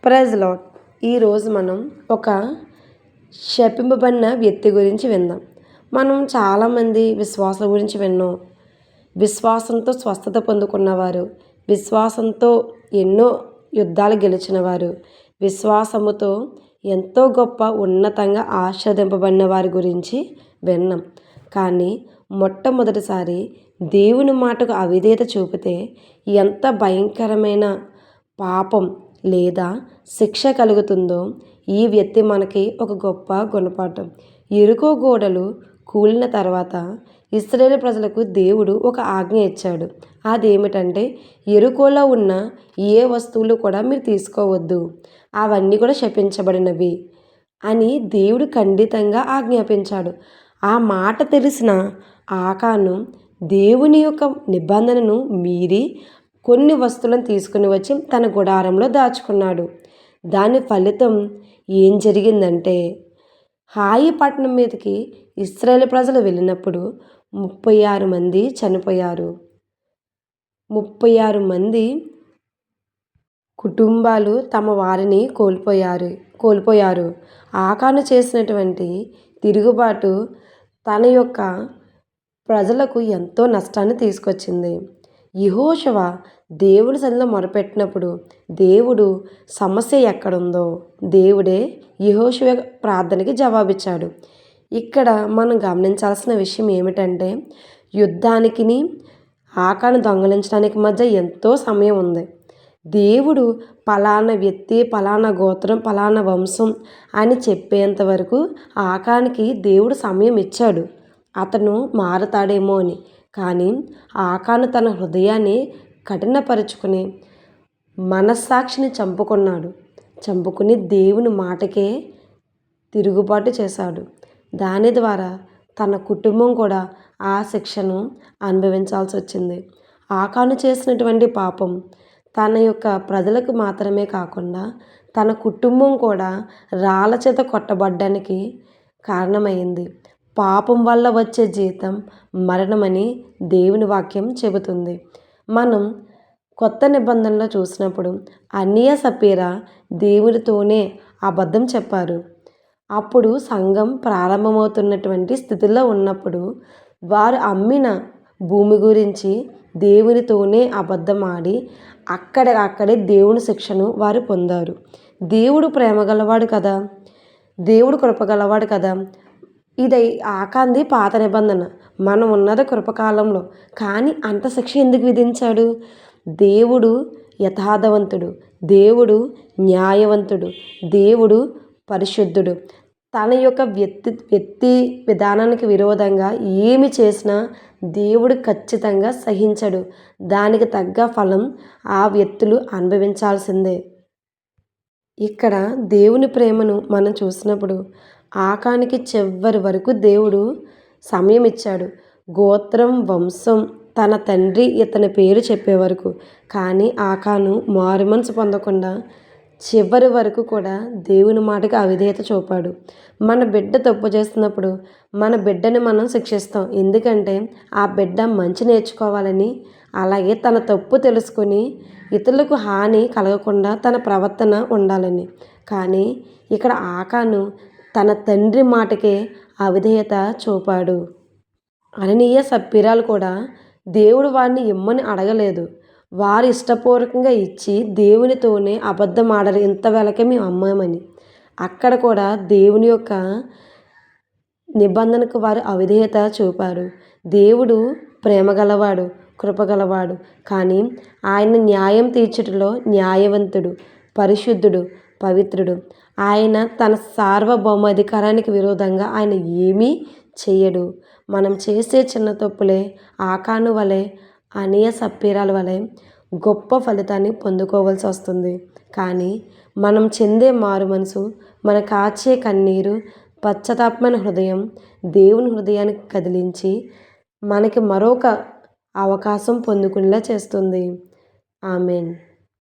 Praise lord. ఈరోజు మనం ఒక శపింపబడిన వ్యక్తి గురించి విందాం. మనం చాలామంది విశ్వాసం గురించి విన్నాం. విశ్వాసంతో స్వస్థత పొందుకున్నవారు, విశ్వాసంతో ఎన్నో యుద్ధాలు గెలిచినవారు, విశ్వాసముతో ఎంతో గొప్ప ఉన్నతంగా ఆశీర్వదింపబడిన వారి గురించి విన్నాం. కానీ మొట్టమొదటిసారి దేవుని మాటకు అవిధేయత చూపితే ఎంత భయంకరమైన పాపం లేదా శిక్ష కలుగుతుందో ఈ వ్యక్తి మనకి ఒక గొప్ప గుణపాఠం. ఎరుకో గోడలు కూలిన తర్వాత ఇశ్రాయేలు ప్రజలకు దేవుడు ఒక ఆజ్ఞ ఇచ్చాడు. అదేమిటంటే ఎరుకోలో ఉన్న ఏ వస్తువులు కూడా మీరు తీసుకోవద్దు, అవన్నీ కూడా శపించబడినవి అని దేవుడు ఖండితంగా ఆజ్ఞాపించాడు. ఆ మాట తెలిసిన ఆకాను దేవుని యొక్క నిబంధనను మీరి కొన్ని వస్తువులను తీసుకుని వచ్చి తన గుడారంలో దాచుకున్నాడు. దాని ఫలితం ఏం జరిగిందంటే హాయి పట్టణం మీదకి ఇశ్రాయేలు ప్రజలు వెళ్ళినప్పుడు 36 మంది చనిపోయారు. 36 మంది కుటుంబాలు తమ వారిని కోల్పోయారు. ఆకాను చేసినటువంటి తిరుగుబాటు తన యొక్క ప్రజలకు ఎంతో నష్టాన్ని తీసుకొచ్చింది. యెహోషువ దేవుని సన్నిధిలో మొరపెట్టినప్పుడు దేవుడు సమస్య ఎక్కడుందో దేవుడే యెహోషువ ప్రార్థనకి జవాబిచ్చాడు. ఇక్కడ మనం గమనించాల్సిన విషయం ఏమిటంటే యుద్ధానికి ఆకాను దొంగలించడానికి మధ్య ఎంతో సమయం ఉంది. దేవుడు పలానా వ్యక్తి, పలానా గోత్రం, పలానా వంశం అని చెప్పేంత వరకు ఆకానికి దేవుడు సమయం ఇచ్చాడు, అతను మారతాడేమో అని. కానీ ఆకాను తన హృదయాన్ని కఠినపరుచుకుని మనస్సాక్షిని చంపుకుని దేవుని మాటకే తిరుగుబాటు చేశాడు. దాని ద్వారా తన కుటుంబం కూడా ఆ శిక్షను అనుభవించాల్సి వచ్చింది. ఆకాను చేసినటువంటి పాపం తన యొక్క ప్రజలకు మాత్రమే కాకుండా తన కుటుంబం కూడా రాళ్ళ చేత కొట్టబడ్డానికి కారణమైంది. పాపం వల్ల వచ్చే జీతం మరణమని దేవుని వాక్యం చెబుతుంది. మనం కొత్త నిబంధనలో చూసినప్పుడు అన్నీయ సపీరా దేవునితోనే అబద్ధం చెప్పారు. అప్పుడు సంఘం ప్రారంభమవుతున్నటువంటి స్థితిలో ఉన్నప్పుడు వారు అమ్మిన భూమి గురించి దేవునితోనే అబద్ధం ఆడి అక్కడే దేవుని శిక్షను వారు పొందారు. దేవుడు ప్రేమ గలవాడు కదా, దేవుడు కృపగలవాడు కదా. ఇది ఆకాంది పాత నిబంధన, మనం ఉన్నది కృపకాలంలో. కానీ అంత శిక్ష ఎందుకు విధించాడు? దేవుడు యథార్థవంతుడు, దేవుడు న్యాయవంతుడు, దేవుడు పరిశుద్ధుడు. తన యొక్క వ్యక్తి విధానానికి విరోధంగా ఏమి చేసినా దేవుడు ఖచ్చితంగా సహించడు. దానికి తగ్గ ఫలం ఆ వ్యక్తులు అనుభవించాల్సిందే. ఇక్కడ దేవుని ప్రేమను మనం చూసినప్పుడు ఆకానికి చివరి వరకు దేవుడు సమయం ఇచ్చాడు. గోత్రం, వంశం, తన తండ్రి ఇతని పేరు చెప్పే వరకు. కానీ ఆకాను మారు మనసు పొందకుండా చివరి వరకు కూడా దేవుని మాటకి అవిధేయత చూపాడు. మన బిడ్డ తప్పు చేస్తున్నప్పుడు మన బిడ్డని మనం శిక్షిస్తాం, ఎందుకంటే ఆ బిడ్డ మంచి నేర్చుకోవాలని, అలాగే తన తప్పు తెలుసుకొని ఇతరులకు హాని కలగకుండా తన ప్రవర్తన ఉండాలని. కానీ ఇక్కడ ఆకాను తన తండ్రి మాటకే అవిధేయత చూపాడు. అననీయ సప్పీరాలు కూడా దేవుడు వారిని ఇమ్మని అడగలేదు, వారు ఇష్టపూర్వకంగా ఇచ్చి దేవునితోనే అబద్ధం ఆడరు, ఇంత వెలకే మేము అమ్మామని. అక్కడ కూడా దేవుని యొక్క నిబంధనకు వారు అవిధేయత చూపారు. దేవుడు ప్రేమగలవాడు, కృపగలవాడు, కానీ ఆయన న్యాయం తీర్చుటలో న్యాయవంతుడు, పరిశుద్ధుడు, పవిత్రుడు. ఆయన తన సార్వభౌమాధికారానికి విరోధంగా ఆయన ఏమీ చెయ్యడు. మనం చేసే చిన్న తప్పులే ఆకాను వలె, అననీయ సప్పీరాల వలె గొప్ప ఫలితాన్ని పొందుకోవాల్సి వస్తుంది. కానీ మనం చెందే మారు మనసు, మన కాచే కన్నీరు, పశ్చాత్తాపమైన హృదయం దేవుని హృదయానికి కదిలించి మనకి మరొక అవకాశం పొందుకునేలా చేస్తుంది. ఆమేన్.